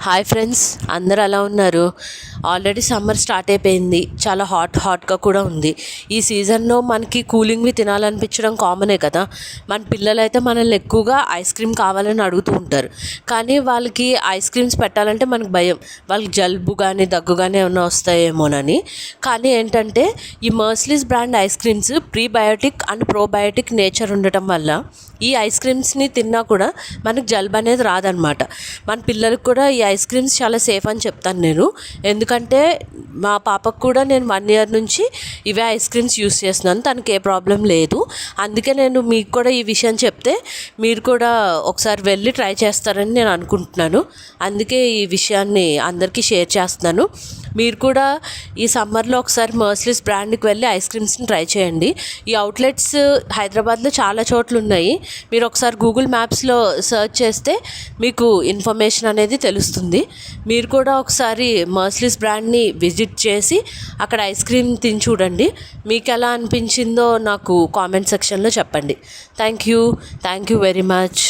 Hi friends, అందరు ఎలా ఉన్నారు? ఆల్రెడీ సమ్మర్ స్టార్ట్ అయిపోయింది. చాలా హాట్గా కూడా ఉంది. ఈ సీజన్లో మనకి కూలింగ్వి తినాలనిపించడం కామనే కదా. మన పిల్లలైతే మనల్ని ఎక్కువగా ఐస్ క్రీమ్ కావాలని అడుగుతూ ఉంటారు. కానీ వాళ్ళకి ఐస్ క్రీమ్స్ పెట్టాలంటే మనకు భయం, వాళ్ళకి జలుబు కానీ దగ్గు కానీ ఏమైనా వస్తాయేమోనని. కానీ ఏంటంటే ఈ మర్సిలీస్ brand ice creams prebiotic and probiotic nature ఉండటం వల్ల ఈ ఐస్ క్రీమ్స్ని తిన్నా కూడా మనకు జలుబు అనేది రాదనమాట. మన పిల్లలకు కూడా ఈ ఐస్ క్రీమ్స్ చాలా సేఫ్ అని చెప్తాను నేను. ఎందుకంటే మా పాపకు కూడా నేను 1 year నుంచి ఇవే ఐస్ క్రీమ్స్ యూస్ చేస్తున్నాను. తనకి ఏ ప్రాబ్లం లేదు. అందుకే నేను మీకు కూడా ఈ విషయం చెప్తే మీరు కూడా ఒకసారి వెళ్ళి ట్రై చేస్తారని నేను అనుకుంటున్నాను. అందుకే ఈ విషయాన్ని అందరికీ షేర్ చేస్తున్నాను. మీరు కూడా ఈ సమ్మర్లో ఒకసారి మర్సిలీస్ బ్రాండ్కి వెళ్ళి ఐస్ క్రీమ్స్ని ట్రై చేయండి. ఈ అవుట్లెట్స్ హైదరాబాద్లో చాలా చోట్ల ఉన్నాయి. మీరు ఒకసారి గూగుల్ మ్యాప్స్లో సెర్చ్ చేస్తే మీకు ఇన్ఫర్మేషన్ అనేది తెలుస్తుంది. మీరు కూడా ఒకసారి మర్సిలీస్ బ్రాండ్ని విజిట్ చేసి అక్కడ ఐస్ క్రీమ్ తిని చూడండి. మీకు ఎలా అనిపించిందో నాకు కామెంట్ సెక్షన్లో చెప్పండి. Thank you very much.